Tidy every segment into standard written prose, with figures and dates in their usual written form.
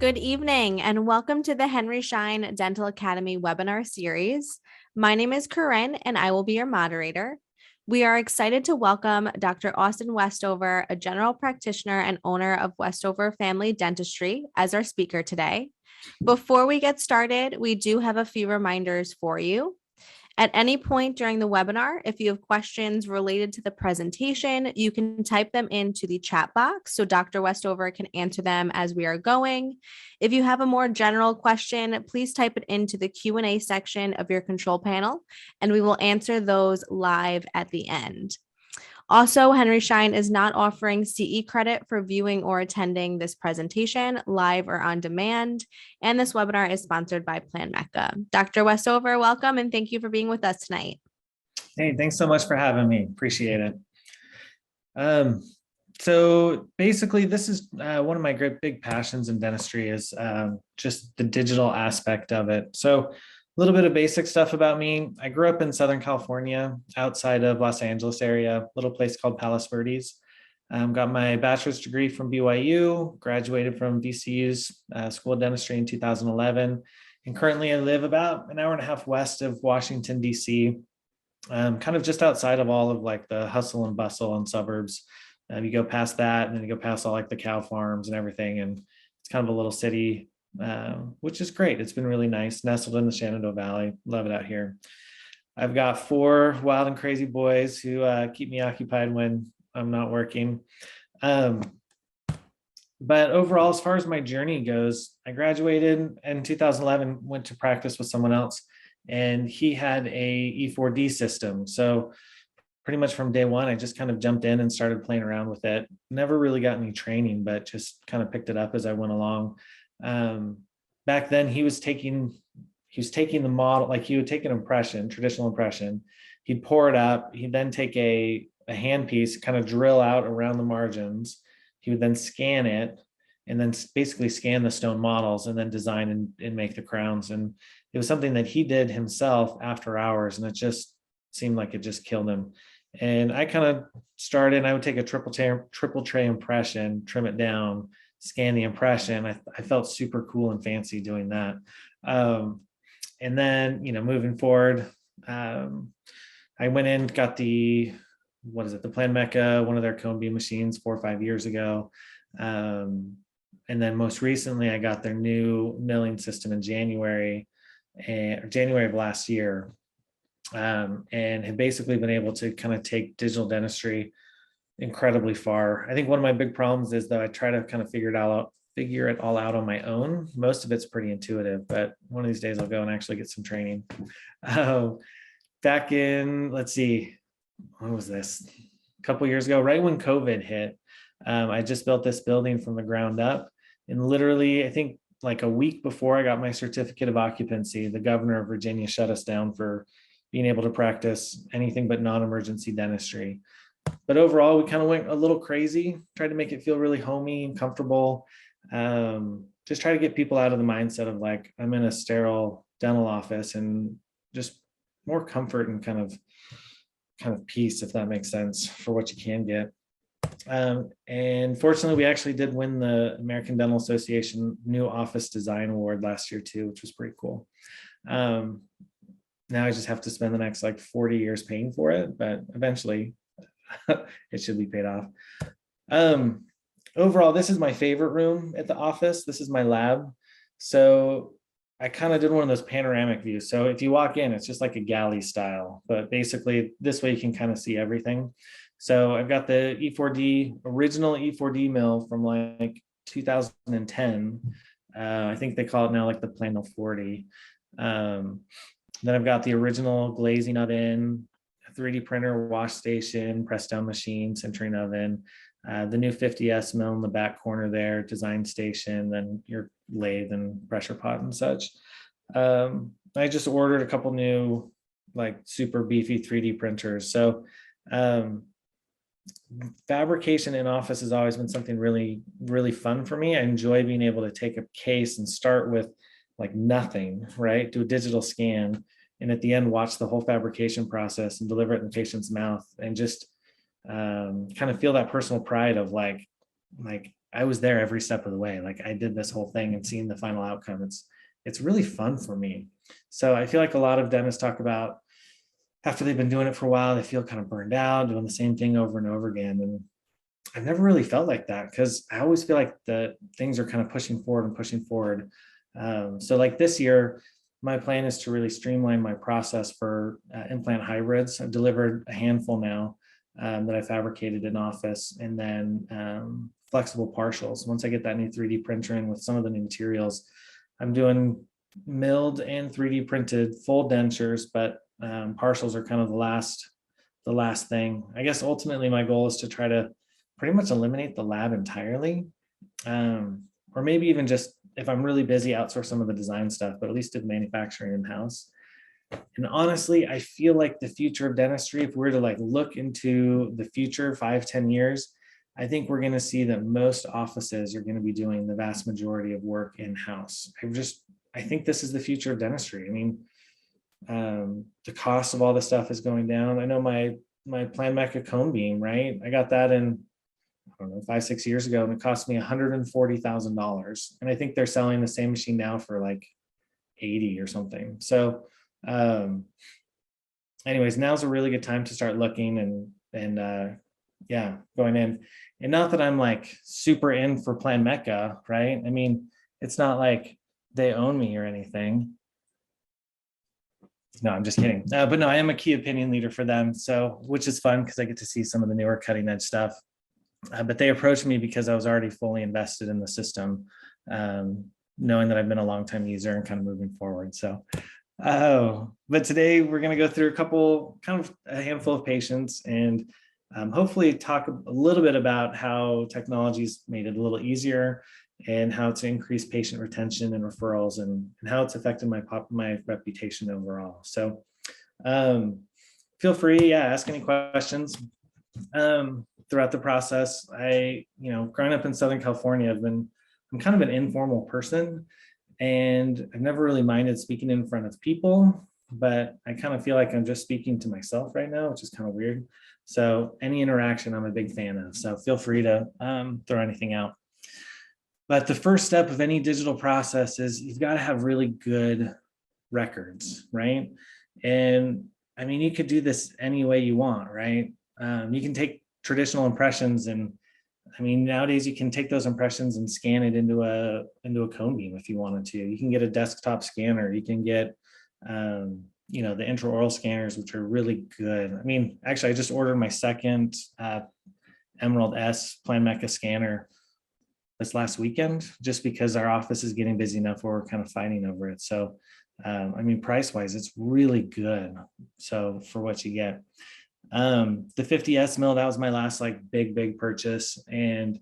Good evening and welcome to the Henry Schein Dental Academy webinar series. My name is Corinne and I will be your moderator. We are excited to welcome Dr. Austin Westover, a general practitioner and owner of Westover Family Dentistry, as our speaker today. Before we get started, we do have a few reminders for you. At any point during the webinar, if you have questions related to the presentation, you can type them into the chat box so Dr. Westover can answer them as we are going. If you have a more general question, please type it into the Q&A section of your control panel, and we will answer those live at the end. Also, Henry Schein is not offering CE credit for viewing or attending this presentation live or on demand. And this webinar is sponsored by Planmeca. Dr. Westover, welcome and thank you for being with us tonight. Hey, thanks so much for having me. Appreciate it. So basically, this is one of my great big passions in dentistry is just the digital aspect of it. So a little bit of basic stuff about me. I grew up in Southern California, outside of Los Angeles area, a little place called Palos Verdes. Got my bachelor's degree from BYU, graduated from VCU's School of Dentistry in 2011. And currently I live about an hour and a half west of Washington, DC, kind of just outside of all of like the hustle and bustle and suburbs. You go past that and then you go past all like the cow farms and everything. And it's kind of a little city, which is great. It's been really nice, nestled in the Shenandoah Valley. Love it out here. I've got 4 wild and crazy boys who keep me occupied when I'm not working. But overall, as far as my journey goes, I graduated in 2011, went to practice with someone else, and he had a E4D system. So pretty much from day one, I just kind of jumped in and started playing around with it. Never really got any training, but just kind of picked it up as I went along. Back then he was taking the model, like he would take an impression, traditional impression, he'd pour it up, he'd then take a handpiece, kind of drill out around the margins. He would then scan it and then basically scan the stone models and then design and make the crowns. And it was something that he did himself after hours. And it just seemed like it just killed him. And I kind of started, I would take a triple tray impression, trim it down, scan the impression. I felt super cool and fancy doing that. And then, moving forward, I went in, got the Planmeca, one of their cone beam machines 4 or 5 years ago. And then most recently, I got their new milling system in January of last year. And have basically been able to kind of take digital dentistry incredibly far. I think one of my big problems is that I try to kind of figure it all out on my own. Most of it's pretty intuitive, but one of these days I'll go and actually get some training. Back in, let's see, when was this? A couple of years ago, right when COVID hit, I just built this building from the ground up. And literally, I think like a week before I got my certificate of occupancy, the governor of Virginia shut us down for being able to practice anything but non-emergency dentistry. But overall, we kind of went a little crazy, tried to make it feel really homey and comfortable. Just try to get people out of the mindset of like, I'm in a sterile dental office, and just more comfort and kind of peace, if that makes sense, for what you can get. And fortunately, we actually did win the American Dental Association New Office Design Award last year too, which was pretty cool. Now I just have to spend the next like 40 years paying for it, but eventually it should be paid off. Overall, this is my favorite room at the office. This is my lab. So I kind of did one of those panoramic views. So if you walk in, it's just like a galley style, but basically this way you can kind of see everything. So I've got the original E4D mill from like 2010. I think they call it now like the Plano 40. Then I've got the original glazing oven, 3D printer, wash station, press down machine, sintering oven, the new 50S mill in the back corner there, design station, then your lathe and pressure pot and such. I just ordered a couple new like super beefy 3D printers. So fabrication in office has always been something really, really fun for me. I enjoy being able to take a case and start with like nothing, right? Do a digital scan, and at the end, watch the whole fabrication process and deliver it in the patient's mouth, and just kind of feel that personal pride of like I was there every step of the way. Like I did this whole thing and seeing the final outcome. It's really fun for me. So I feel like a lot of dentists talk about after they've been doing it for a while, they feel kind of burned out, doing the same thing over and over again. And I've never really felt like that because I always feel like the things are kind of pushing forward and pushing forward. So like this year, my plan is to really streamline my process for implant hybrids. I've delivered a handful now that I fabricated in office, and then flexible partials. Once I get that new 3D printer in with some of the new materials, I'm doing milled and 3D printed full dentures, but partials are kind of the last thing. I guess ultimately my goal is to try to pretty much eliminate the lab entirely, or maybe even just if I'm really busy, outsource some of the design stuff, but at least do the manufacturing in-house. And honestly, I feel like the future of dentistry, if we were to like look into the future 5-10 years, I think we're going to see that most offices are going to be doing the vast majority of work in-house. I think this is the future of dentistry. I mean, the cost of all this stuff is going down. I know my Planmeca cone beam, right? I got that in, I don't know, 5-6 years ago, and it cost me $140,000. And I think they're selling the same machine now for like 80 or something. So anyways, now's a really good time to start looking and yeah, going in. And not that I'm like super in for Planmeca, right? I mean, it's not like they own me or anything. No, I'm just kidding. But no, I am a key opinion leader for them. So, which is fun because I get to see some of the newer cutting edge stuff. But they approached me because I was already fully invested in the system, knowing that I've been a longtime user and kind of moving forward. So, but today we're going to go through a handful of patients and hopefully talk a little bit about how technology's made it a little easier and how to increase patient retention and referrals and how it's affected my reputation overall. So feel free, ask any questions. Throughout the process, growing up in Southern California, I'm kind of an informal person, and I've never really minded speaking in front of people, but I kind of feel like I'm just speaking to myself right now, which is kind of weird. So any interaction I'm a big fan of. So feel free to throw anything out. But the first step of any digital process is you've got to have really good records, right? And I mean, you could do this any way you want, right? You can take traditional impressions, and I mean, nowadays you can take those impressions and scan it into a cone beam if you wanted to. You can get a desktop scanner. You can get the intraoral scanners, which are really good. I mean, actually, I just ordered my second Emerald S Planmeca scanner this last weekend, just because our office is getting busy enough where we're kind of fighting over it. So, I mean, price wise, it's really good. So for what you get. The 50S mill, that was my last like big purchase, and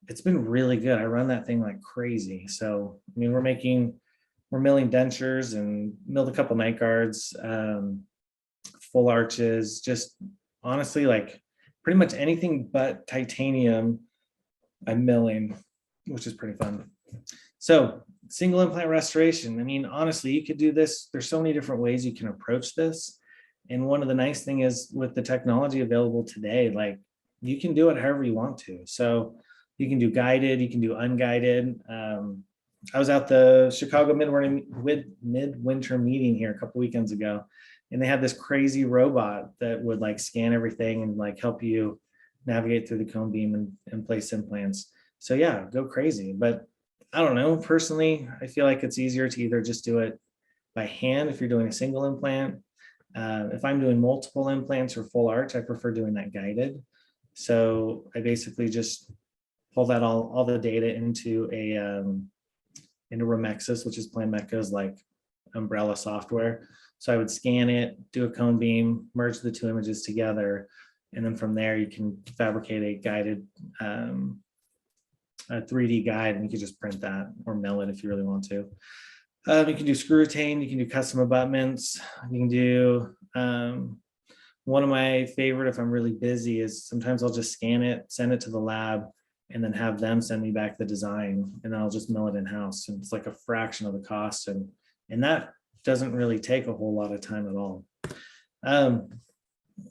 it's been really good. I run that thing like crazy. So I mean, we're milling dentures and milled a couple night guards, full arches, just honestly like pretty much anything but titanium I'm milling, which is pretty fun. So single implant restoration, I mean, honestly, you could do this. There's so many different ways you can approach this. And one of the nice thing is with the technology available today, like you can do it however you want to. So you can do guided, you can do unguided. I was at the Chicago midwinter meeting here a couple weekends ago, and they had this crazy robot that would like scan everything and like help you navigate through the cone beam and place implants. So yeah, go crazy. But I don't know, personally, I feel like it's easier to either just do it by hand if you're doing a single implant. If I'm doing multiple implants or full arch, I prefer doing that guided. So I basically just pull that all the data into Remexis, which is Planmeca's like umbrella software. So I would scan it, do a cone beam, merge the two images together, and then from there you can fabricate a guided a 3D guide, and you can just print that or mill it if you really want to. You can do screw retain, you can do custom abutments, you can do one of my favorite if I'm really busy is sometimes I'll just scan it, send it to the lab, and then have them send me back the design, and then I'll just mill it in-house. And it's like a fraction of the cost, and that doesn't really take a whole lot of time at all.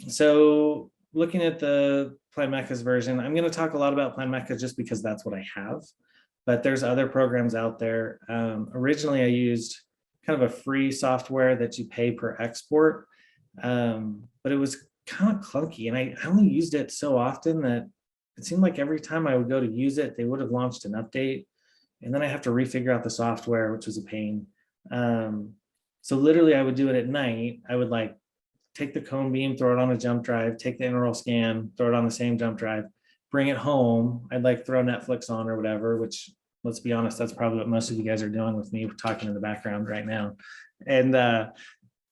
So looking at the Planmeca's version, I'm going to talk a lot about Planmeca just because that's what I have. But there's other programs out there. Originally, I used kind of a free software that you pay per export, but it was kind of clunky, and I only used it so often that it seemed like every time I would go to use it, they would have launched an update, and then I have to refigure out the software, which was a pain. So literally, I would do it at night. I would like take the cone beam, throw it on a jump drive, take the intraoral scan, throw it on the same jump drive, bring it home. I'd like throw Netflix on or whatever, which let's be honest, that's probably what most of you guys are doing with me talking in the background right now. And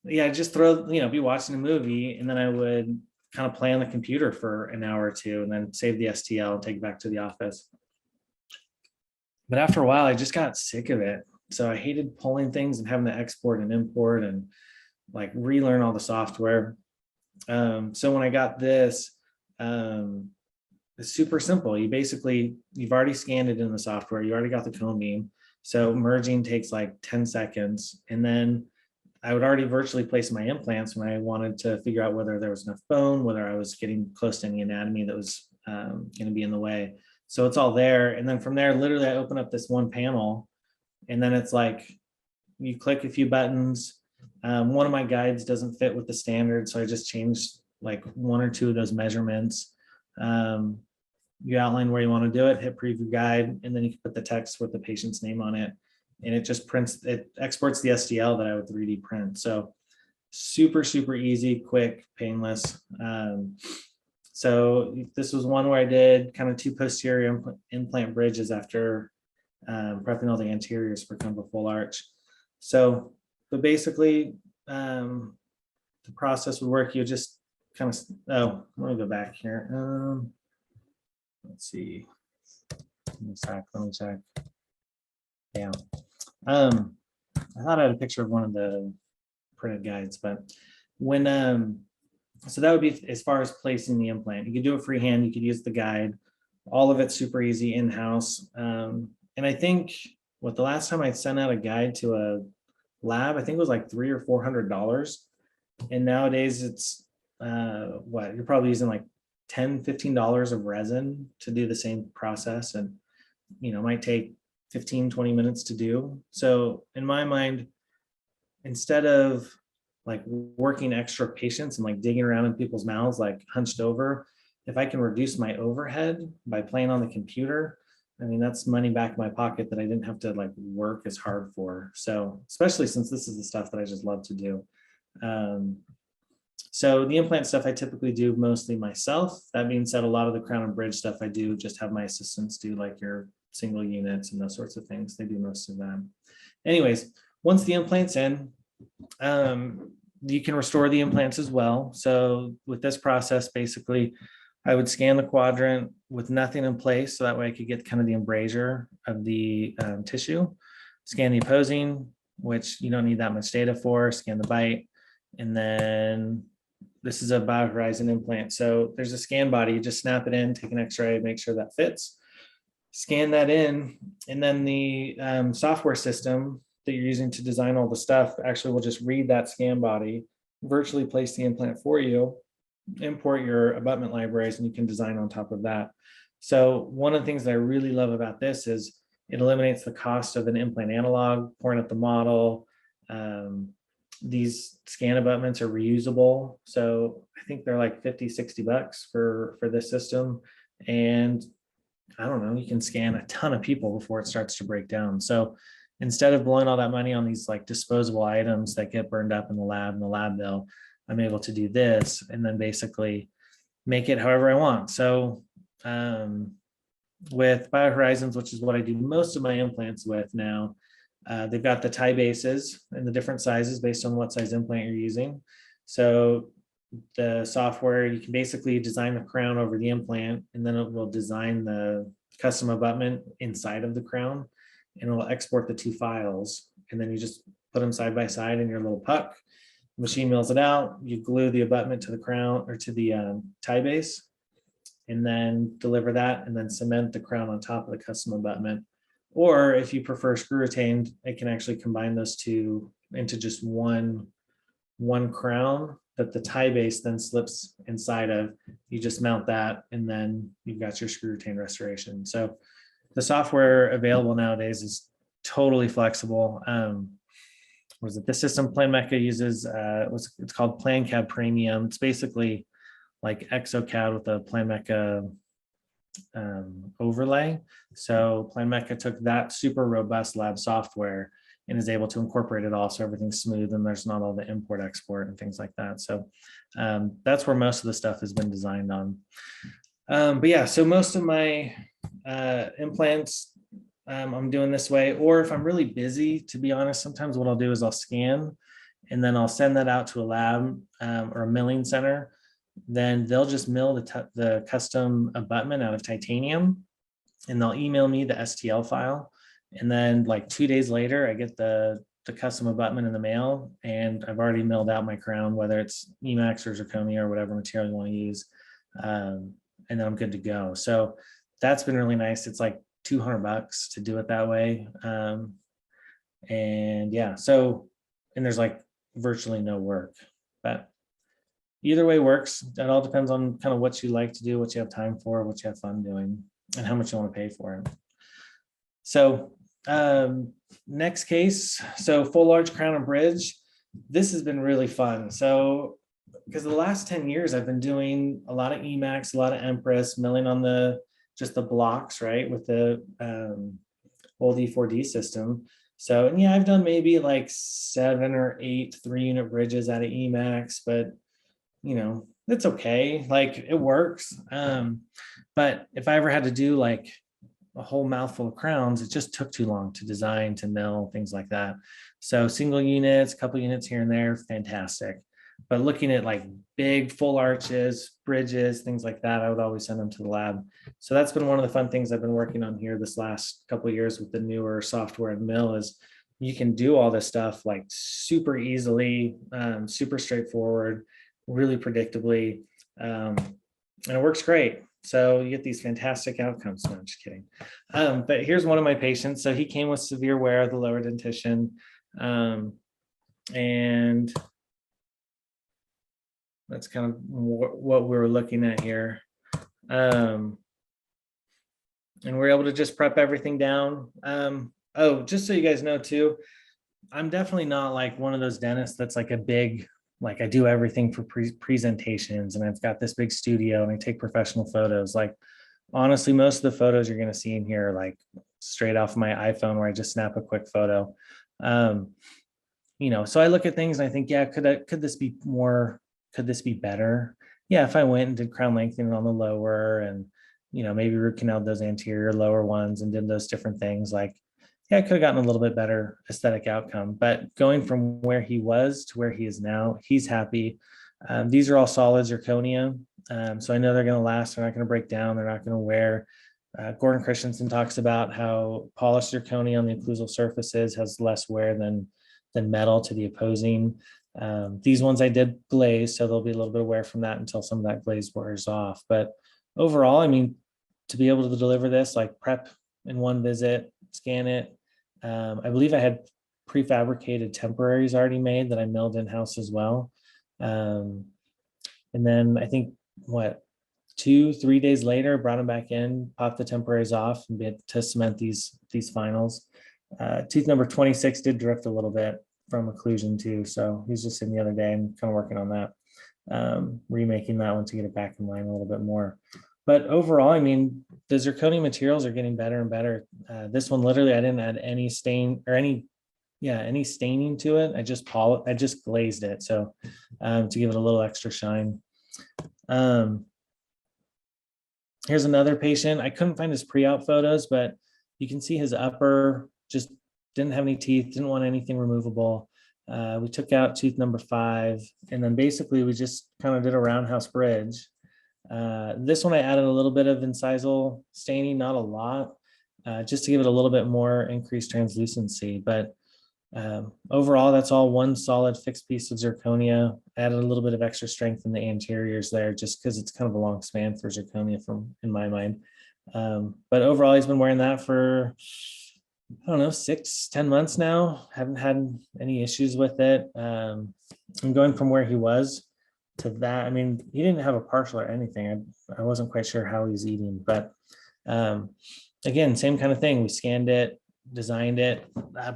yeah, just throw, be watching a movie, and then I would kind of play on the computer for an hour or two and then save the STL and take it back to the office. But after a while, I just got sick of it. So I hated pulling things and having to export and import and like relearn all the software. So when I got this, it's super simple. You've already scanned it in the software. You already got the cone beam. So merging takes like 10 seconds. And then I would already virtually place my implants when I wanted to figure out whether there was enough bone, whether I was getting close to any anatomy that was going to be in the way. So it's all there. And then from there, literally I open up this one panel, and then it's like, you click a few buttons. One of my guides doesn't fit with the standard, so I just changed like one or two of those measurements. You outline where you want to do it, hit preview guide, and then you can put the text with the patient's name on it, and it just exports the STL that I would 3D print. So super, super easy, quick, painless. So this was one where I did kind of 2 posterior implant bridges after prepping all the anteriors for kind of a full arch. So, but basically, the process would work. You just kind of, let me go back here. Let's see. Let me check. Yeah. I thought I had a picture of one of the printed guides, but when, so that would be as far as placing the implant. You could do it freehand. You could use the guide. All of it's super easy in-house. And I think the last time I sent out a guide to a lab, I think it was like $300 or $400. And nowadays it's you're probably using like $10, $15 of resin to do the same process. And, it might take 15, 20 minutes to do. So in my mind, instead of like working extra patients and like digging around in people's mouths, like hunched over, if I can reduce my overhead by playing on the computer, I mean, that's money back in my pocket that I didn't have to like work as hard for. So especially since this is the stuff that I just love to do. So the implant stuff I typically do mostly myself. That being said, a lot of the crown and bridge stuff I do just have my assistants do, like your single units and those sorts of things. They do most of them. Anyways, once the implant's in, you can restore the implants as well. So with this process, basically, I would scan the quadrant with nothing in place, so that way I could get kind of the embrasure of the tissue. Scan the opposing, which you don't need that much data for. Scan the bite, and then this is a BioHorizon implant. So there's a scan body. You just snap it in, take an X-ray, make sure that fits. Scan that in, and then the software system that you're using to design all the stuff actually will just read that scan body, virtually place the implant for you, import your abutment libraries, and you can design on top of that. So one of the things that I really love about this is it eliminates the cost of an implant analog, pouring up the model. These scan abutments are reusable. So I think they're like 50, $60 for this system. And I don't know, you can scan a ton of people before it starts to break down. So instead of blowing all that money on these like disposable items that get burned up in the lab bill, I'm able to do this and then basically make it however I want. So with BioHorizons, which is what I do most of my implants with now, they've got the tie bases and the different sizes based on what size implant you're using. So the software, you can basically design the crown over the implant, and then it will design the custom abutment inside of the crown, and it will export the 2 files. And then you just put them side by side in your little puck. The machine mills it out. You glue the abutment to the crown or to the tie base, and then deliver that, and then cement the crown on top of the custom abutment. Or if you prefer screw retained, it can actually combine those two into just one crown that the tie base then slips inside of. You just mount that, and then you've got your screw retained restoration. So the software available nowadays is totally flexible. Was it the system Planmeca uses? It's called PlanCAD Premium. It's basically like ExoCAD with a Planmeca overlay. So Planmeca took that super robust lab software and is able to incorporate it all, so everything's smooth and there's not all the import export and things like that. So that's where most of the stuff has been designed on. But yeah, so most of my implants I'm doing this way, or if I'm really busy, to be honest, sometimes what I'll do is I'll scan and then I'll send that out to a lab or a milling center. Then they'll just mill the custom abutment out of titanium, and they'll email me the STL file. And then like 2 days later, I get the custom abutment in the mail, and I've already milled out my crown, whether it's Emax or zirconia or whatever material you want to use. And then I'm good to go. So that's been really nice. It's like $200 to do it that way. And yeah, so, and there's like virtually no work, but either way works. It all depends on kind of what you like to do, what you have time for, what you have fun doing, and how much you want to pay for it. So next case, so full large crown and bridge. This has been really fun. So because the last 10 years I've been doing a lot of Emax, a lot of Empress, milling on just the blocks, right, with the old E4D system. So, and yeah, I've done maybe like 7 or 8 3-unit bridges out of Emax, but you know, it's okay. Like it works. But if I ever had to do like a whole mouthful of crowns, it just took too long to design, to mill, things like that. So single units, a couple units here and there, fantastic. But looking at like big full arches, bridges, things like that, I would always send them to the lab. So that's been one of the fun things I've been working on here this last couple of years with the newer software and mill is you can do all this stuff like super easily, super straightforward, really predictably, and it works great. So you get these fantastic outcomes. No, I'm just kidding. But here's one of my patients. So he came with severe wear of the lower dentition, and that's kind of what we were looking at here. And we're able to just prep everything down. Oh, just so you guys know too, I'm definitely not like one of those dentists that's like a big, like I do everything for presentations and I've got this big studio and I take professional photos. Like honestly, most of the photos you're going to see in here are like straight off my iPhone where I just snap a quick photo. You know, so I look at things and I think, yeah, could this be more, could this be better? Yeah, if I went and did crown lengthening on the lower and, you know, maybe root canal those anterior lower ones and did those different things, like, yeah, I could have gotten a little bit better aesthetic outcome. But going from where he was to where he is now, he's happy. These are all solid zirconia. So I know they're going to last. They're not going to break down. They're not going to wear. Gordon Christensen talks about how polished zirconia on the occlusal surfaces has less wear than metal to the opposing. These ones I did glaze, so there'll be a little bit of wear from that until some of that glaze wears off. But overall, I mean, to be able to deliver this, like prep in one visit, scan it. I believe I had prefabricated temporaries already made that I milled in-house as well. And then I think 2-3 days later, brought them back in, popped the temporaries off and bit to cement these finals. Tooth number 26 did drift a little bit from occlusion too. So he's just in the other day and kind of working on that, remaking that one to get it back in line a little bit more. But overall, I mean, the zirconia materials are getting better and better. This one, literally, I didn't add any stain or any staining to it. I just glazed it. So to give it a little extra shine. Here's another patient. I couldn't find his pre-op photos, but you can see his upper just didn't have any teeth, didn't want anything removable. We took out tooth number 5, and then basically we just kind of did a roundhouse bridge. This one I added a little bit of incisal staining, not a lot, just to give it a little bit more increased translucency. But overall, that's all one solid fixed piece of zirconia. Added a little bit of extra strength in the anteriors there, just because it's kind of a long span for zirconia in my mind. But overall, he's been wearing that for, I don't know, 6-10 months now. Haven't had any issues with it. I'm going from where he was. to that. I mean, he didn't have a partial or anything. I wasn't quite sure how he was eating, but again, same kind of thing. We scanned it, designed it.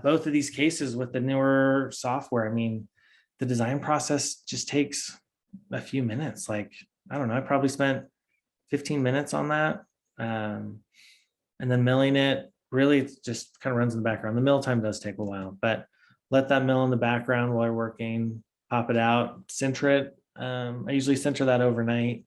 Both of these cases with the newer software, I mean, the design process just takes a few minutes. Like, I don't know, I probably spent 15 minutes on that. And then milling it, really it just kind of runs in the background. The mill time does take a while, but let that mill in the background while you're working, pop it out, sinter it. I usually sinter that overnight,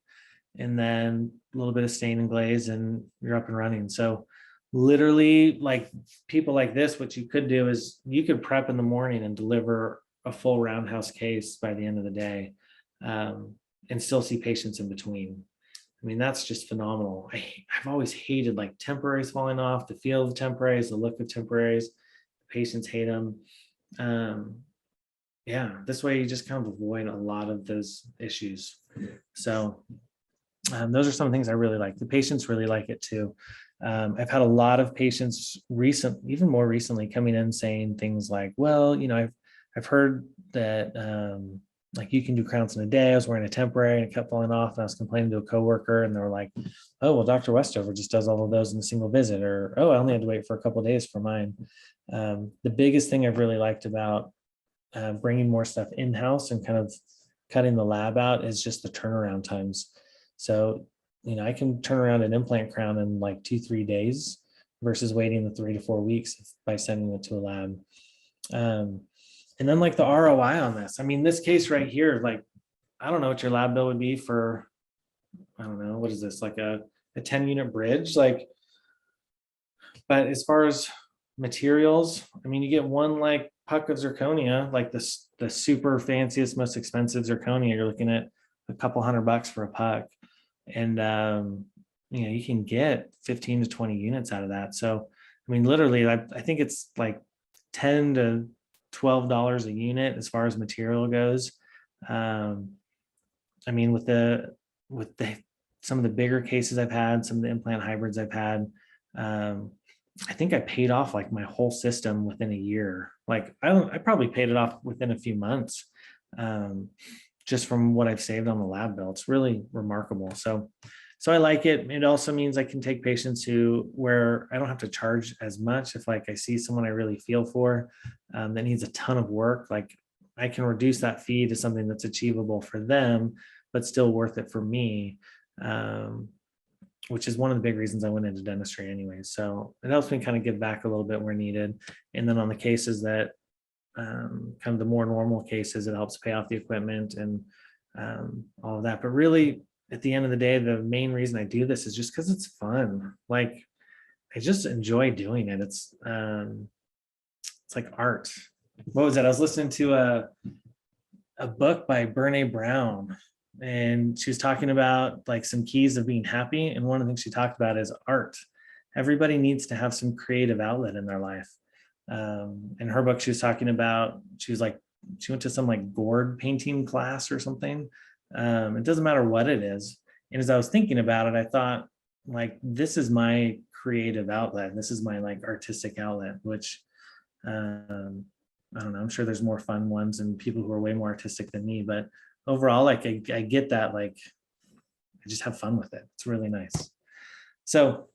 and then a little bit of stain and glaze, and you're up and running. So literally, like people like this, what you could do is you could prep in the morning and deliver a full roundhouse case by the end of the day, and still see patients in between. I mean, that's just phenomenal. I've always hated like temporaries falling off, the feel of temporaries, the look of temporaries. Patients hate them. Yeah, this way you just kind of avoid a lot of those issues. So those are some things I really like. The patients really like it too. I've had a lot of patients even more recently coming in saying things like, well, you know, I've heard that like you can do crowns in a day. I was wearing a temporary and it kept falling off, and I was complaining to a coworker, and they were like, oh, well, Dr. Westover just does all of those in a single visit, or, oh, I only had to wait for a couple of days for mine. The biggest thing I've really liked about bringing more stuff in-house and kind of cutting the lab out is just the turnaround times. So, you know, I can turn around an implant crown in like 2-3 days versus waiting the 3 to 4 weeks by sending it to a lab. And then like the ROI on this, I mean, this case right here, like, I don't know what your lab bill would be for, I don't know, what is this, like a 10 unit bridge? Like, but as far as materials, I mean, you get one like puck of zirconia, like the super fanciest, most expensive zirconia, you're looking at a couple $100 for a puck. And, you know, you can get 15 to 20 units out of that. So, I mean, literally, I think it's like $10 to $12 a unit as far as material goes. I mean, with some of the bigger cases I've had, some of the implant hybrids I've had, I think I paid off like my whole system within a year. Like I probably paid it off within a few months, just from what I've saved on the lab bill. It's really remarkable. So I like it. It also means I can take patients where I don't have to charge as much. If like I see someone I really feel for that needs a ton of work, like I can reduce that fee to something that's achievable for them, but still worth it for me, which is one of the big reasons I went into dentistry anyway. So it helps me kind of give back a little bit where needed. And then on the cases that kind of the more normal cases, it helps pay off the equipment and all of that. But really, at the end of the day, the main reason I do this is just because it's fun. Like I just enjoy doing it. It's like art. What was that? I was listening to a book by Brene Brown, and she was talking about like some keys of being happy. And one of the things she talked about is art. Everybody needs to have some creative outlet in their life. In her book, she was talking about, she went to some like gourd painting class or something. It doesn't matter what it is. And as I was thinking about it, I thought like, this is my creative outlet. This is my like artistic outlet, which I don't know, I'm sure there's more fun ones and people who are way more artistic than me, but overall, like I get that, like, I just have fun with it. It's really nice. So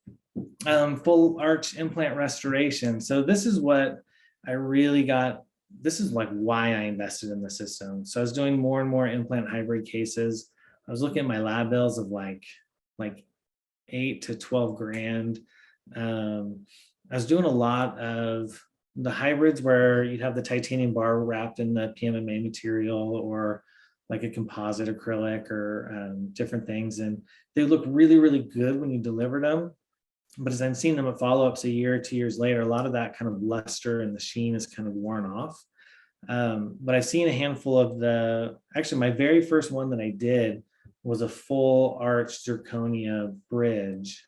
full arch implant restoration. So this is what I really got. This is like why I invested in the system. So I was doing more and more implant hybrid cases. I was looking at my lab bills of like 8 to 12 grand. I was doing a lot of the hybrids where you'd have the titanium bar wrapped in the PMMA material, or like a composite acrylic, or different things. And they look really, really good when you delivered them. But as I'm seeing them at follow-ups a year, 2 years later, a lot of that kind of luster and the sheen is kind of worn off. But I've seen a handful of actually my very first one that I did was a full arch zirconia bridge.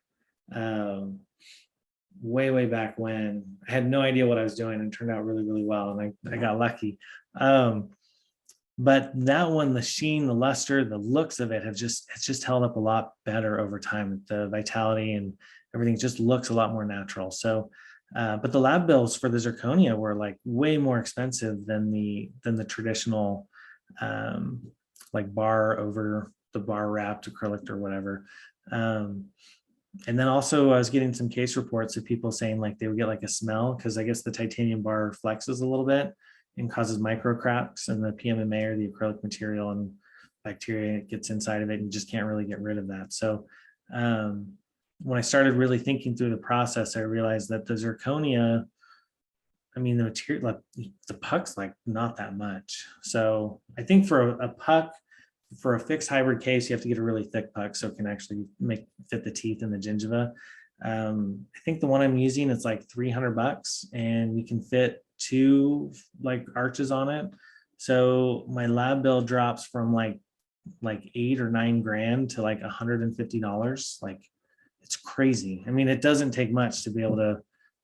Way back when. I had no idea what I was doing, and turned out really, really well. And I got lucky. But that one, the sheen, the luster, the looks of it it's just held up a lot better over time. The vitality and everything just looks a lot more natural. So, but the lab bills for the zirconia were like way more expensive than the traditional like bar over the bar wrapped acrylic or whatever. And then also I was getting some case reports of people saying like they would get like a smell because I guess the titanium bar flexes a little bit and causes micro cracks in the PMMA or the acrylic material, and bacteria gets inside of it and just can't really get rid of that. So when I started really thinking through the process, I realized that the zirconia, I mean, the material, like the puck's like not that much. So I think for a puck, for a fixed hybrid case, you have to get a really thick puck so it can actually fit the teeth in the gingiva. I think the one I'm using, it's like $300 and we can fit 2 like arches on it. So my lab bill drops from like 8 or 9 grand to like $150. Like it's crazy. I mean, it doesn't take much to be able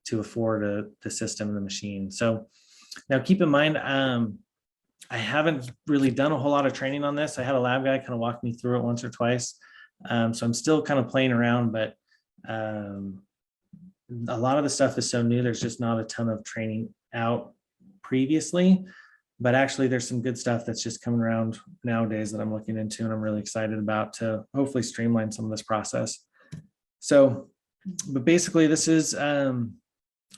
to afford the system and the machine. So now keep in mind, I haven't really done a whole lot of training on this. I had a lab guy kind of walk me through it once or twice. So I'm still kind of playing around, but a lot of the stuff is so new. There's just not a ton of training out previously, but actually there's some good stuff that's just coming around nowadays that I'm looking into and I'm really excited about to hopefully streamline some of this process. So, but basically this is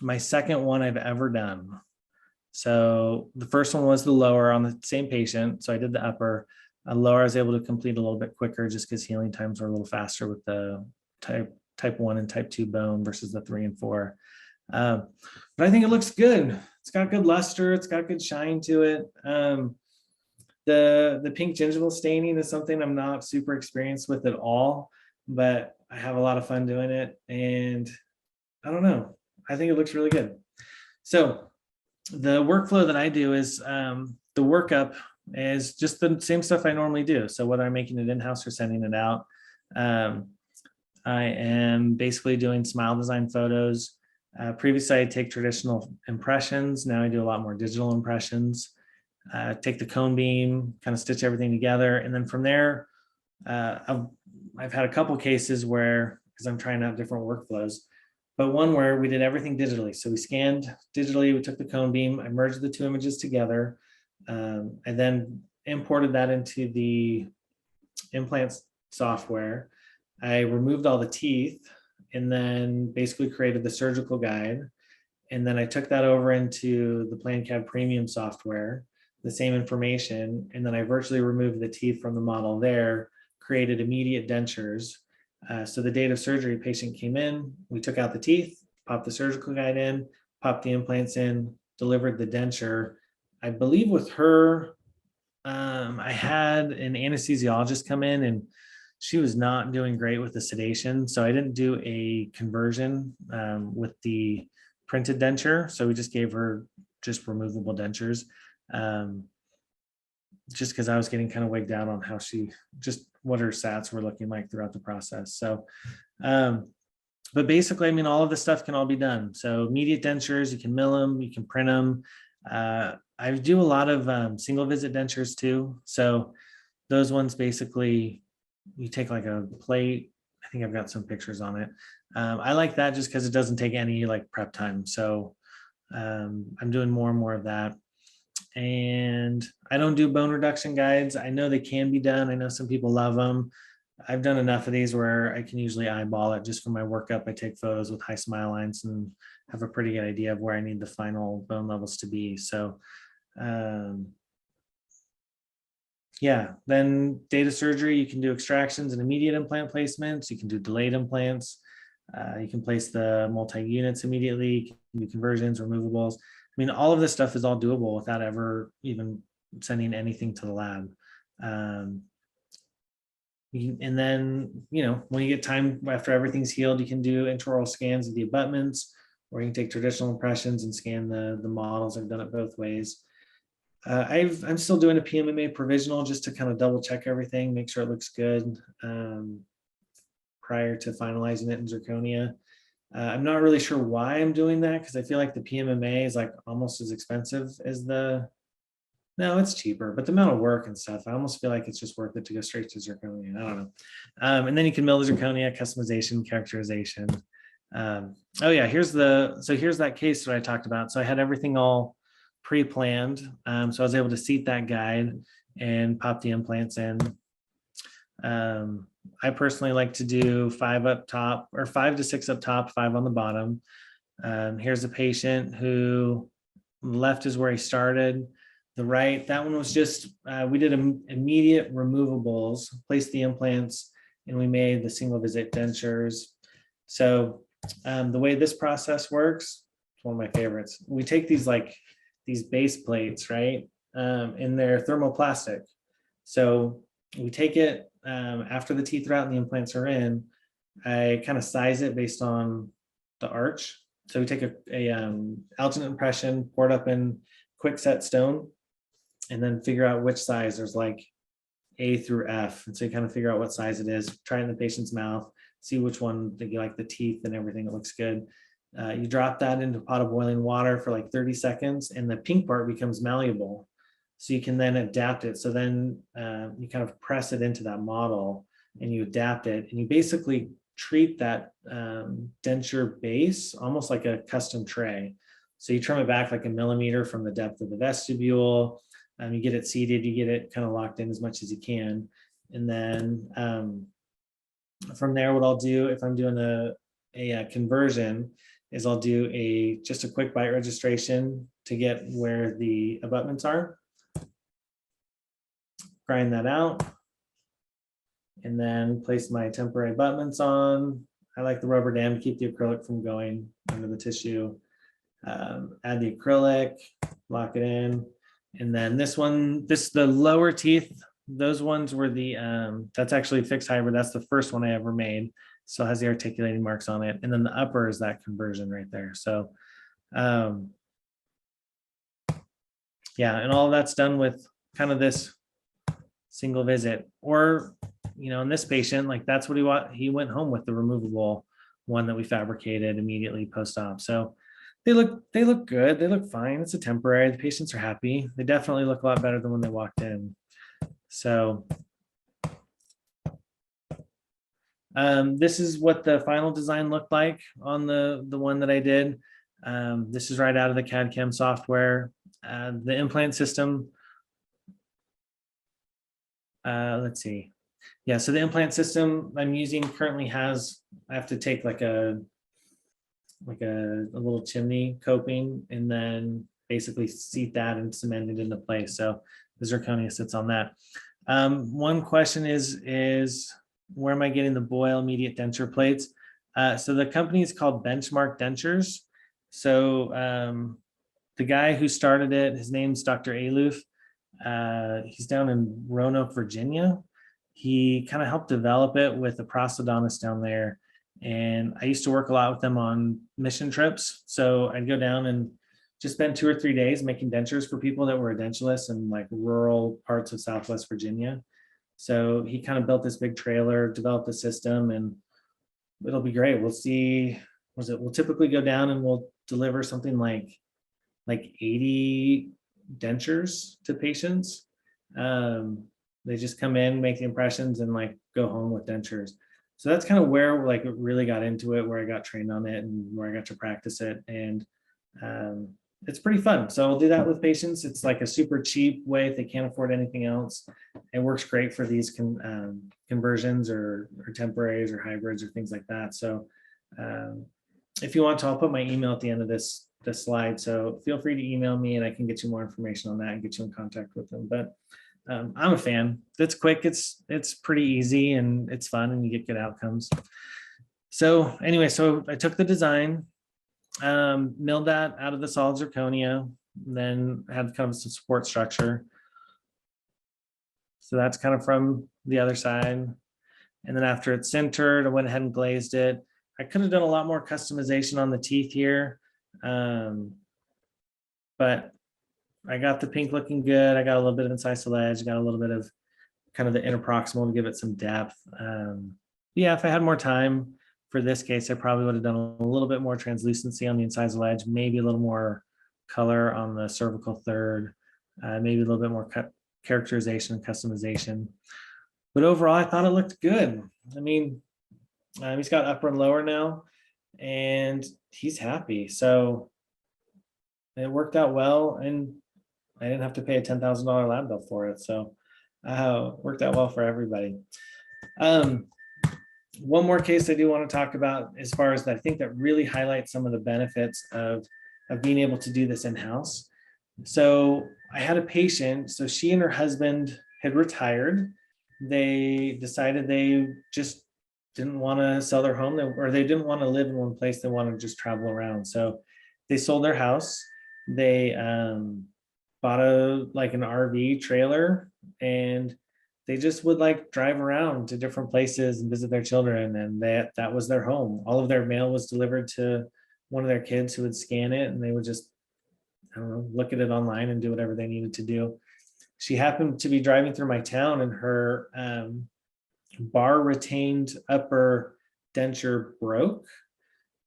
my second one I've ever done. So the first one was the lower on the same patient. So I did the upper. Lower I was able to complete a little bit quicker just because healing times were a little faster with the type 1 and type 2 bone versus the 3 and 4. But I think it looks good. It's got good luster. It's got good shine to it. The pink gingival staining is something I'm not super experienced with at all, but I have a lot of fun doing it. And I don't know, I think it looks really good. So the workflow that I do is the workup is just the same stuff I normally do. So whether I'm making it in-house or sending it out, I am basically doing smile design photos. Previously, I take traditional impressions. Now I do a lot more digital impressions. Take the cone beam, kind of stitch everything together. And then from there, I've had a couple cases where, because I'm trying out different workflows, but one where we did everything digitally. So we scanned digitally, we took the cone beam, I merged the 2 images together, and then imported that into the Implant software. I removed all the teeth and then basically created the surgical guide. And then I took that over into the Planmeca premium software, the same information. And then I virtually removed the teeth from the model there, created immediate dentures. So the date of surgery, patient came in, we took out the teeth, popped the surgical guide in, popped the implants in, delivered the denture. I believe with her, I had an anesthesiologist come in and she was not doing great with the sedation. So I didn't do a conversion with the printed denture. So we just gave her just removable dentures. Just because I was getting kind of wigged out on how what her sats were looking like throughout the process. So, but basically, I mean, all of this stuff can all be done. So immediate dentures, you can mill them, you can print them. I do a lot of single visit dentures too. So those ones basically, you take like a plate. I think I've got some pictures on it. I like that just because it doesn't take any like prep time. So I'm doing more and more of that. And I don't do bone reduction guides. I know they can be done. I know some people love them. I've done enough of these where I can usually eyeball it just for my workup. I take photos with high smile lines and have a pretty good idea of where I need the final bone levels to be. So yeah, then data surgery, you can do extractions and immediate implant placements. You can do delayed implants. You can place the multi-units immediately. You can do conversions, removables. I mean, all of this stuff is all doable without ever even sending anything to the lab. And then, when you get time after everything's healed, you can do intraoral scans of the abutments, or you can take traditional impressions and scan the models. I've done it both ways. I'm still doing a PMMA provisional just to kind of double check everything, make sure it looks good prior to finalizing it in zirconia. I'm not really sure why I'm doing that because I feel like the PMMA is like almost as expensive as no, it's cheaper, but the amount of work and stuff, I almost feel like it's just worth it to go straight to zirconia. I don't know. And then you can mill the zirconia, customization, characterization. Oh yeah, here's that case that I talked about. So I had everything all pre-planned. So I was able to seat that guide. and pop the implants in. I personally like to do 5 up top, or 5 to 6 up top, 5 on the bottom. Here's a patient who left is where he started. The right, that one was just, we did immediate removables, placed the implants, and we made the single visit dentures. So the way this process works, it's one of my favorites. We take these base plates, right? And they're thermoplastic. So we take it after the teeth are out and the implants are in. I kind of size it based on the arch. So we take a alternate impression, pour it up in quick set stone, and then figure out which size. There's like A through F. And so you kind of figure out what size it is, try it in the patient's mouth, see which one that you like, the teeth and everything, it looks good. You drop that into a pot of boiling water for like 30 seconds and the pink part becomes malleable. So you can then adapt it. So then you kind of press it into that model and you adapt it and you basically treat that denture base almost like a custom tray. So you trim it back like a millimeter from the depth of the vestibule. You get it seated, you get it kind of locked in as much as you can. And then from there, what I'll do if I'm doing a conversion is I'll do just a quick bite registration to get where the abutments are. Grind that out. And then place my temporary abutments on. I like the rubber dam to keep the acrylic from going under the tissue. Add the acrylic, lock it in. And then the lower teeth, those ones were that's actually fixed hybrid. That's the first one I ever made. So it has the articulating marks on it. And then the upper is that conversion right there. So yeah, and all of that's done with kind of this single visit. Or, in this patient, like that's what he went home with, the removable one that we fabricated immediately post-op. So they look good. They look fine. It's a temporary. The patients are happy. They definitely look a lot better than when they walked in. So this is what the final design looked like on the one that I did. This is right out of the CAD/CAM software. The implant system. Let's see. Yeah, so the implant system I'm using currently I have to take like a little chimney coping and then basically seat that and cement it into place. So the zirconia sits on that. One question is where am I getting the Boyle immediate denture plates? So the company is called Benchmark Dentures. So the guy who started it, his name's Dr. Aloof. He's down in Roanoke, Virginia. He kind of helped develop it with a prosthodontist down there. And I used to work a lot with them on mission trips. So I'd go down and just spend 2 or 3 days making dentures for people that were edentulous in like rural parts of Southwest Virginia. So he kind of built this big trailer, developed a system, and it'll be great. We'll see. We'll typically go down and we'll deliver something like 80 dentures to patients. They just come in, make the impressions, and like go home with dentures. So that's kind of where like it really got into it, where I got trained on it and where I got to practice it. And it's pretty fun. So I'll do that with patients. It's like a super cheap way if they can't afford anything else. It works great for these conversions or temporaries or hybrids or things like that. So if you want to, I'll put my email at the end of this slide. So feel free to email me and I can get you more information on that and get you in contact with them. But I'm a fan. It's quick. It's pretty easy and it's fun and you get good outcomes. So anyway, so I took the design, milled that out of the solid zirconia, then had kind of some support structure. So that's kind of from the other side. And then after it's centered, I went ahead and glazed it. I could have done a lot more customization on the teeth here. But I got the pink looking good. I got a little bit of incisal edge, got a little bit of kind of the interproximal to give it some depth. Yeah, if I had more time for this case, I probably would have done a little bit more translucency on the incisal edge, maybe a little more color on the cervical third, maybe a little bit more characterization and customization. But overall, I thought it looked good. I mean, he's got upper and lower now, and he's happy. So it worked out well, and I didn't have to pay a $10,000 lab bill for it. So Worked out well for everybody. Um, one more case I do want to talk about as far as that I think that really highlights some of the benefits of being able to do this in-house. So I had a patient, so she and her husband had retired. They decided they just didn't want to sell their home, or they didn't want to live in one place. They wanted to just travel around. So they sold their house. They bought an RV trailer, and they just would like drive around to different places and visit their children. And that was their home. All of their mail was delivered to one of their kids who would scan it, and they would just, I don't know, look at it online and do whatever they needed to do. She happened to be driving through my town, and her bar retained upper denture broke,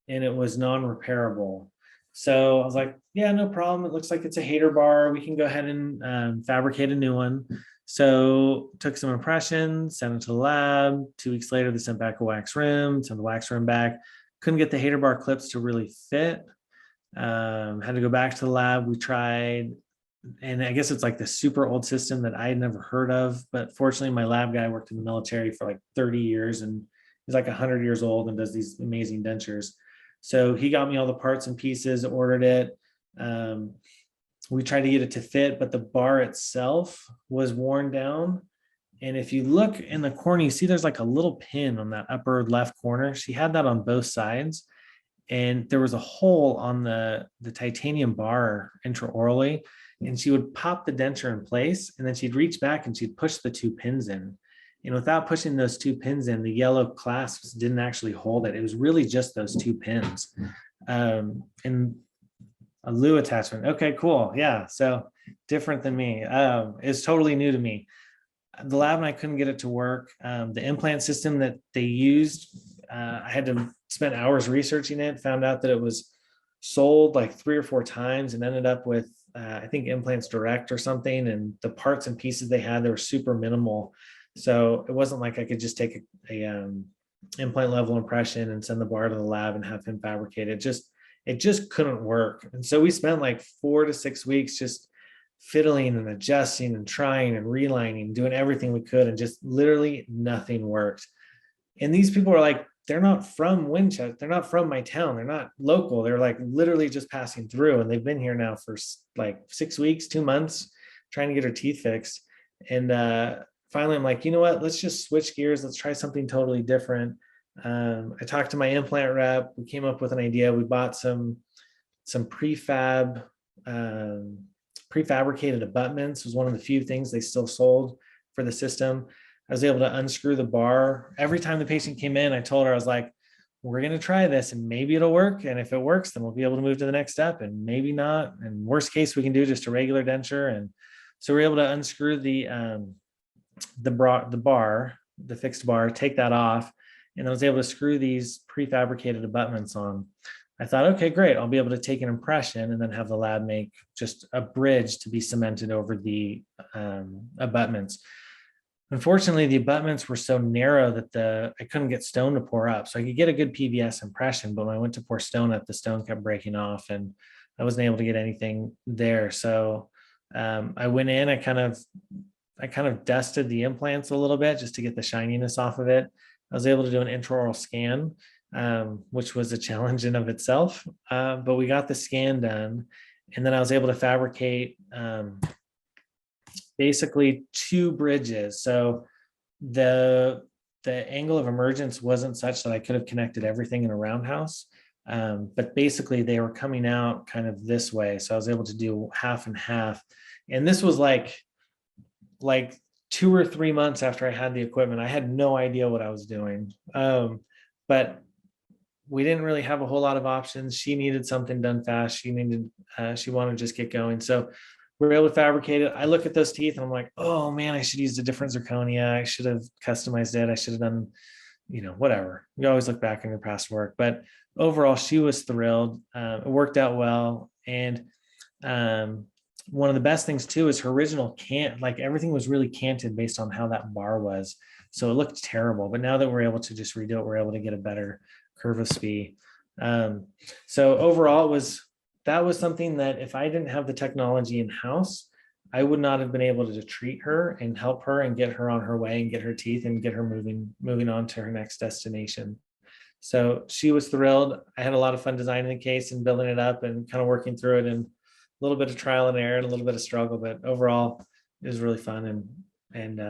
and it was non-repairable. So I was like, yeah, no problem. It looks like it's a hater bar. We can go ahead and fabricate a new one. So took some impressions, sent it to the lab. 2 weeks later, they sent back a wax rim, sent the wax rim back. Couldn't get the hater bar clips to really fit. Had to go back to the lab. We tried, and I guess it's like the super old system that I had never heard of. But fortunately, my lab guy worked in the military for like 30 years, and he's like 100 years old and does these amazing dentures. So he got me all the parts and pieces, ordered it. We tried to get it to fit, but the bar itself was worn down. And if you look in the corner, you see there's like a little pin on that upper left corner. She had that on both sides. And there was a hole on the titanium bar intraorally. And she would pop the denture in place, and then she'd reach back and she'd push the 2 pins in. And without pushing those 2 pins in, the yellow clasps didn't actually hold it. It was really just those 2 pins. And a Lou attachment. Okay, cool. Yeah. So different than me. It's totally new to me. The lab and I couldn't get it to work. The implant system that they used, I had to spend hours researching it, found out that it was sold like 3 or 4 times and ended up with, I think, Implants Direct or something. And the parts and pieces they had, they were super minimal. So it wasn't like I could just take a implant level impression and send the bar to the lab and have him fabricate it. It just couldn't work. And so we spent like 4 to 6 weeks just fiddling and adjusting and trying and relining, doing everything we could, and just literally nothing worked. And these people are like, they're not from Winchester. They're not from my town. They're not local. They're like literally just passing through. And they've been here now for like 6 weeks, 2 months, trying to get her teeth fixed. And finally, I'm like, you know what? Let's just switch gears. Let's try something totally different. I talked to my implant rep. We came up with an idea. We bought some prefabricated abutments. It was one of the few things they still sold for the system. I was able to unscrew the bar. Every time the patient came in, I told her, I was like, we're going to try this and maybe it'll work. And if it works, then we'll be able to move to the next step, and maybe not. And worst case, we can do just a regular denture. And so we're able to unscrew the bar, the fixed bar, take that off. And I was able to screw these prefabricated abutments on. I thought, okay, great. I'll be able to take an impression and then have the lab make just a bridge to be cemented over the abutments. Unfortunately, the abutments were so narrow that I couldn't get stone to pour up. So I could get a good PVS impression, but when I went to pour stone up, the stone kept breaking off and I wasn't able to get anything there. So I went in, I kind of dusted the implants a little bit just to get the shininess off of it. I was able to do an intraoral scan, which was a challenge in of itself, but we got the scan done. And then I was able to fabricate basically 2 bridges. So the angle of emergence wasn't such that I could have connected everything in a roundhouse, but basically they were coming out kind of this way. So I was able to do half and half. And this was like 2 or 3 months after I had the equipment. I had no idea what I was doing. But we didn't really have a whole lot of options. She needed something done fast. She wanted to just get going. So we were able to fabricate it. I look at those teeth and I'm like, oh man, I should use a different zirconia. I should have customized it. I should have done, whatever. You always look back on your past work, but overall she was thrilled. It worked out well. And one of the best things too is her original everything was really canted based on how that bar was. So it looked terrible, but now that we're able to just redo it, we're able to get a better curve of SPE. So overall that was something that if I didn't have the technology in-house, I would not have been able to treat her and help her and get her on her way and get her teeth and get her moving on to her next destination. So she was thrilled. I had a lot of fun designing the case and building it up and kind of working through it, and a little bit of trial and error and a little bit of struggle, but overall it was really fun. And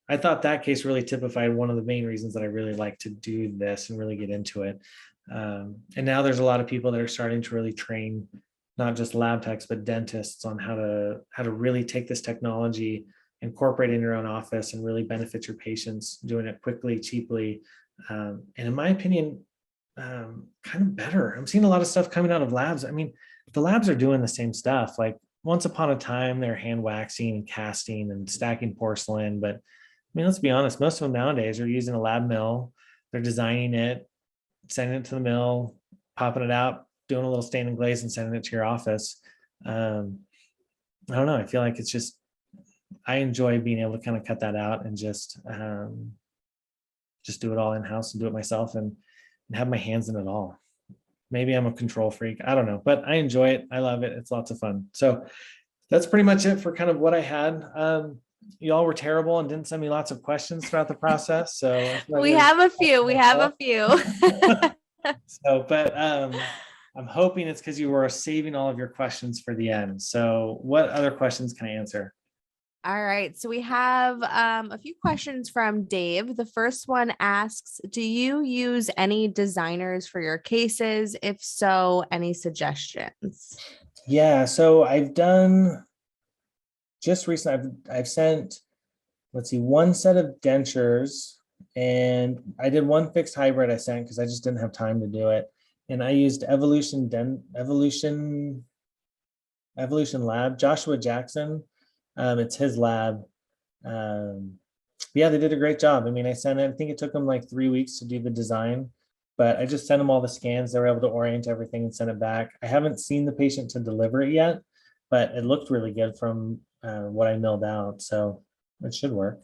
I thought that case really typified one of the main reasons that I really like to do this and really get into it. And now there's a lot of people that are starting to really train not just lab techs, but dentists on how to really take this technology, incorporate it in your own office and really benefit your patients, doing it quickly, cheaply. And in my opinion, kind of better. I'm seeing a lot of stuff coming out of labs. I mean, the labs are doing the same stuff. Like once upon a time, they're hand waxing and casting and stacking porcelain. But I mean, let's be honest, most of them nowadays are using a lab mill. They're designing it, sending it to the mill, popping it out, doing a little stain and glaze and sending it to your office. I don't know. I feel like it's just, I enjoy being able to kind of cut that out and just do it all in-house and do it myself and have my hands in it all. Maybe I'm a control freak. I don't know, but I enjoy it. I love it. It's lots of fun. So that's pretty much it for kind of what I had. You all were terrible and didn't send me lots of questions throughout the process. So we have a few. We have a few. So, but I'm hoping it's because you were saving all of your questions for the end. So what other questions can I answer? All right. So we have a few questions from Dave. The first one asks, do you use any designers for your cases? If so, any suggestions? Yeah, so I've done just recently, I've sent, let's see, one set of dentures, and I did one fixed hybrid I sent because I just didn't have time to do it. And I used Evolution Lab, Joshua Jackson. It's his lab. Yeah, they did a great job. I mean, I sent it, I think it took them like 3 weeks to do the design, but I just sent them all the scans. They were able to orient everything and send it back. I haven't seen the patient to deliver it yet, but it looked really good from what I milled out. So it should work.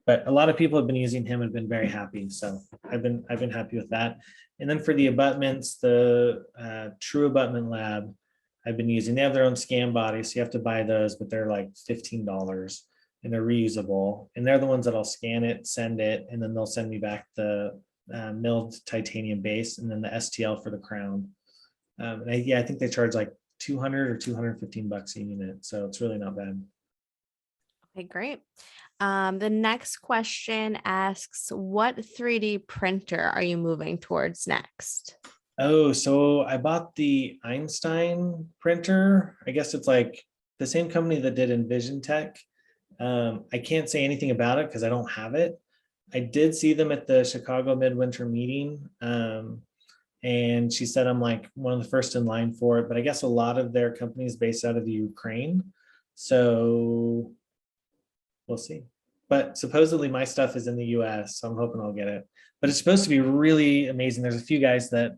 But a lot of people have been using him and been very happy. So I've been happy with that. And then for the abutments, the True Abutment Lab, I've been using. They have their own scan bodies, so you have to buy those, but they're like $15 and they're reusable. And they're the ones that I'll scan it, send it, and then they'll send me back the milled titanium base and then the STL for the crown. And I think they charge like 200 or 215 bucks a unit. So it's really not bad. Okay, great. The next question asks, what 3D printer are you moving towards next? Oh, so I bought the Einstein printer. I guess it's like the same company that did Envision Tech. I can't say anything about it because I don't have it. I did see them at the Chicago Midwinter meeting. And she said I'm like one of the first in line for it, but I guess a lot of their company is based out of the Ukraine. So we'll see. But supposedly my stuff is in the US, so I'm hoping I'll get it. But it's supposed to be really amazing. There's a few guys that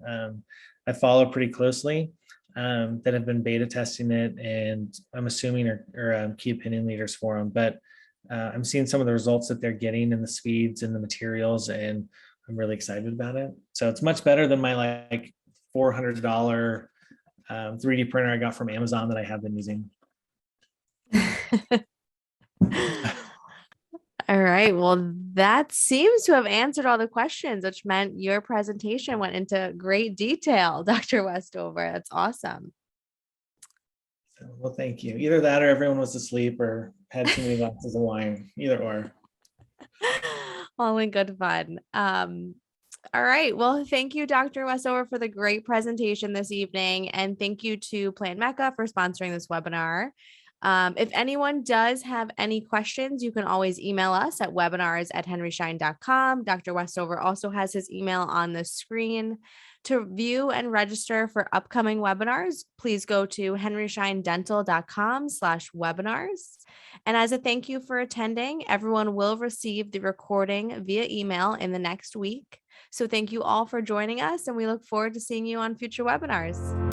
I follow pretty closely that have been beta testing it, and I'm assuming are key opinion leaders for them. But I'm seeing some of the results that they're getting in the speeds and the materials, and I'm really excited about it. So it's much better than my like $400 3D printer I got from Amazon that I have been using. All right. Well, that seems to have answered all the questions, which meant your presentation went into great detail, Dr. Westover. That's awesome. Well, thank you. Either that or everyone was asleep or had too many glasses of wine, either or. All in good fun. All right. Well, thank you, Dr. Westover, for the great presentation this evening. And thank you to Planmeca for sponsoring this webinar. If anyone does have any questions, you can always email us at webinars@henryschein.com. Dr. Westover also has his email on the screen. To view and register for upcoming webinars, please go to henryscheindental.com/webinars. And as a thank you for attending, everyone will receive the recording via email in the next week. So thank you all for joining us, and we look forward to seeing you on future webinars.